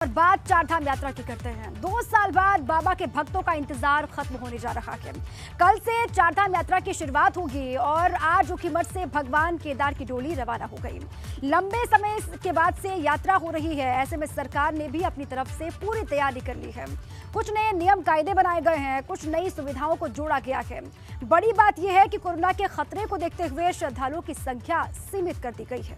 और बात चारधाम यात्रा की करते हैं। 2 साल बाद बाबा के भक्तों का इंतजार खत्म होने जा रहा है। कल से चारधाम यात्रा की शुरुआत होगी और आज जोखीमठ से भगवान केदार की डोली रवाना हो गई। लंबे समय के बाद से यात्रा हो रही है, ऐसे में सरकार ने भी अपनी तरफ से पूरी तैयारी कर ली है। कुछ नए नियम कायदे बनाए गए हैं, कुछ नई सुविधाओं को जोड़ा गया है। बड़ी बात यह है कि कोरोना के खतरे को देखते हुए श्रद्धालुओं की संख्या सीमित कर दी गई है।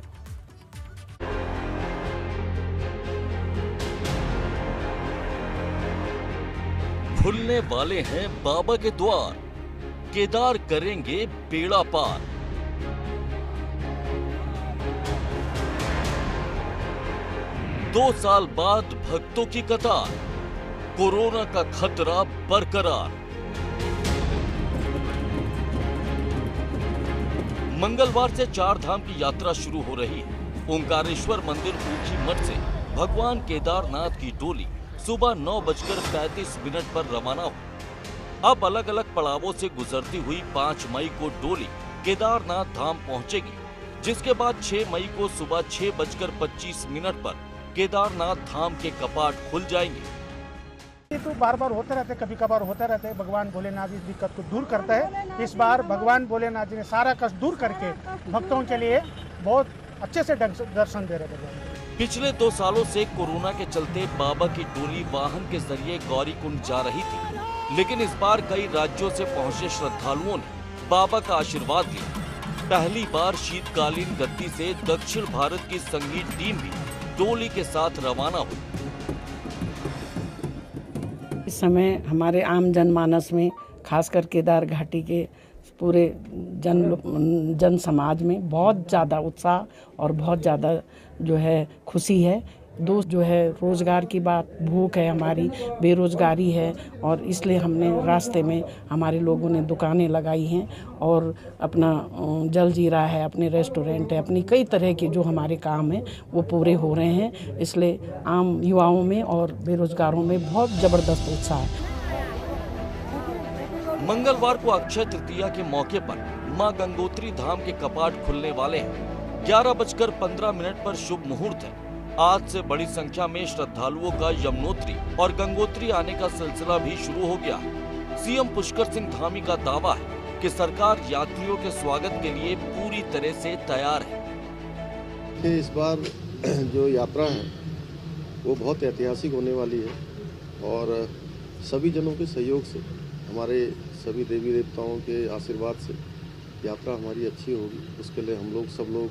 खुलने वाले हैं बाबा के द्वार, केदार करेंगे बेड़ा पार। दो साल बाद भक्तों की कतार, कोरोना का खतरा बरकरार। मंगलवार से चारधाम की यात्रा शुरू हो रही है। ओंकारेश्वर मंदिर जोखीमठ से भगवान केदारनाथ की डोली सुबह 9:35 पर रवाना हो। अब अलग अलग पड़ावों से गुजरती हुई 5 मई को डोली केदारनाथ धाम पहुंचेगी, जिसके बाद 6 मई को सुबह 6:25 पर केदारनाथ धाम के कपाट खुल जाएंगे। ये तो बार बार होते रहते, कभी कभार होते रहते। भगवान भोलेनाथ इस दिक्कत को दूर करते हैं। इस बार भगवान भोलेनाथ जी ने सारा कष्ट दूर करके भक्तों के लिए बहुत अच्छे से दर्शन दे रहे भगवान। पिछले 2 सालों से कोरोना के चलते बाबा की डोली वाहन के जरिए गौरीकुंड जा रही थी, लेकिन इस बार कई राज्यों से पहुंचे श्रद्धालुओं ने बाबा का आशीर्वाद लिया। पहली बार शीतकालीन गद्दी से दक्षिण भारत की संगीत टीम भी डोली के साथ रवाना हुई। इस समय हमारे आम जनमानस में, खासकर केदार घाटी के पूरे जन समाज में बहुत ज़्यादा उत्साह और बहुत ज़्यादा जो है खुशी है। जो है रोज़गार की बात, भूख है, हमारी बेरोज़गारी है, और इसलिए हमने रास्ते में हमारे लोगों ने दुकानें लगाई हैं और अपना जल जीरा है, अपने रेस्टोरेंट है, अपनी कई तरह के जो हमारे काम हैं वो पूरे हो रहे हैं। इसलिए आम युवाओं में और बेरोज़गारों में बहुत ज़बरदस्त उत्साह है। मंगलवार को अक्षय तृतीया के मौके पर मां गंगोत्री धाम के कपाट खुलने वाले हैं। 11:15 पर शुभ मुहूर्त है। आज से बड़ी संख्या में श्रद्धालुओं का यमुनोत्री और गंगोत्री आने का सिलसिला भी शुरू हो गया। सीएम पुष्कर सिंह धामी का दावा है कि सरकार यात्रियों के स्वागत के लिए पूरी तरह से तैयार है। इस बार जो यात्रा है वो बहुत ऐतिहासिक होने वाली है और सभी जनों के सहयोग से, हमारे सभी देवी देवताओं के आशीर्वाद से यात्रा हमारी अच्छी होगी। उसके लिए हम लोग सब लोग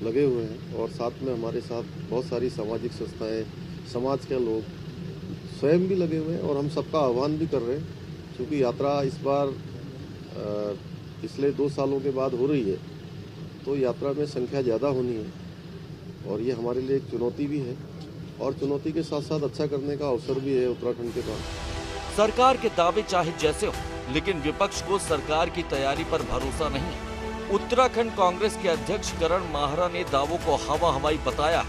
लगे हुए हैं और साथ में हमारे साथ बहुत सारी सामाजिक संस्थाएं, समाज के लोग स्वयं भी लगे हुए हैं और हम सबका आह्वान भी कर रहे हैं। क्योंकि यात्रा इस बार पिछले 2 सालों के बाद हो रही है, तो यात्रा में संख्या ज़्यादा होनी है और ये हमारे लिए एक चुनौती भी है और चुनौती के साथ साथ अच्छा करने का अवसर भी है उत्तराखंड के पास। सरकार के दावे चाहे जैसे हो, लेकिन विपक्ष को सरकार की तैयारी पर भरोसा नहीं है। उत्तराखंड कांग्रेस के अध्यक्ष करण माहरा ने दावों को हवा हवाई बताया।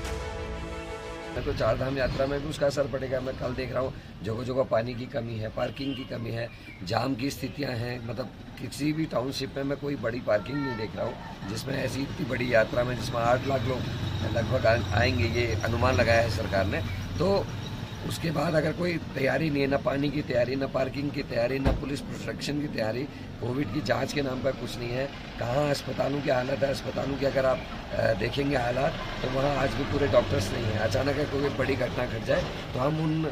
तो चारधाम यात्रा में भी उसका असर पड़ेगा। मैं कल देख रहा हूँ जगह जगह पानी की कमी है, पार्किंग की कमी है, जाम की स्थितियाँ हैं। मतलब किसी भी टाउनशिप में मैं कोई बड़ी पार्किंग नहीं देख रहा हूँ, जिसमें ऐसी इतनी बड़ी यात्रा में जिसमें 8 लाख लोग लगभग आएंगे, ये अनुमान लगाया है सरकार ने। तो उसके बाद अगर कोई तैयारी नहीं है, ना पानी की तैयारी, ना पार्किंग की तैयारी, ना पुलिस प्रोटेक्शन की तैयारी, कोविड की जांच के नाम पर कुछ नहीं है। कहाँ अस्पतालों की हालत है, अस्पतालों की अगर आप देखेंगे हालात, तो वहाँ आज भी पूरे डॉक्टर्स नहीं हैं। अचानक अगर कोई बड़ी घटना घट जाए तो हम उन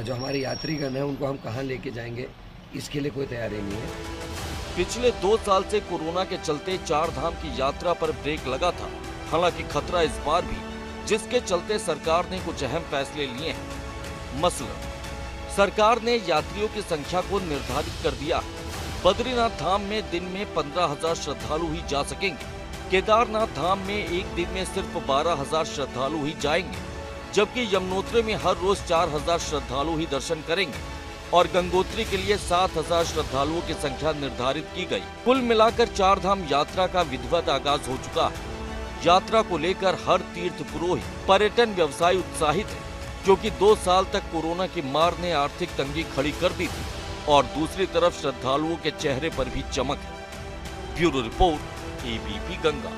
जो हमारे यात्रीगण हैं उनको हम कहाँ लेके जाएंगे, इसके लिए कोई तैयारी नहीं है। पिछले 2 साल से कोरोना के चलते चारधाम की यात्रा पर ब्रेक लगा था। हालांकि खतरा इस बार भी, जिसके चलते सरकार ने कुछ अहम फैसले लिए हैं। मसलन सरकार ने यात्रियों की संख्या को निर्धारित कर दिया। बद्रीनाथ धाम में दिन में 15,000 श्रद्धालु ही जा सकेंगे। केदारनाथ धाम में एक दिन में सिर्फ 12,000 श्रद्धालु ही जाएंगे, जबकि यमुनोत्री में हर रोज 4,000 श्रद्धालु ही दर्शन करेंगे और गंगोत्री के लिए 7,000 श्रद्धालुओं की संख्या निर्धारित की गई। कुल मिलाकर चारधाम यात्रा का विधिवत आगाज हो चुका है। यात्रा को लेकर हर तीर्थ पुरोहित, पर्यटन व्यवसायी उत्साहित है, क्योंकि 2 साल तक कोरोना की मार ने आर्थिक तंगी खड़ी कर दी थी और दूसरी तरफ श्रद्धालुओं के चेहरे पर भी चमक है। Bureau report, ABP Ganga.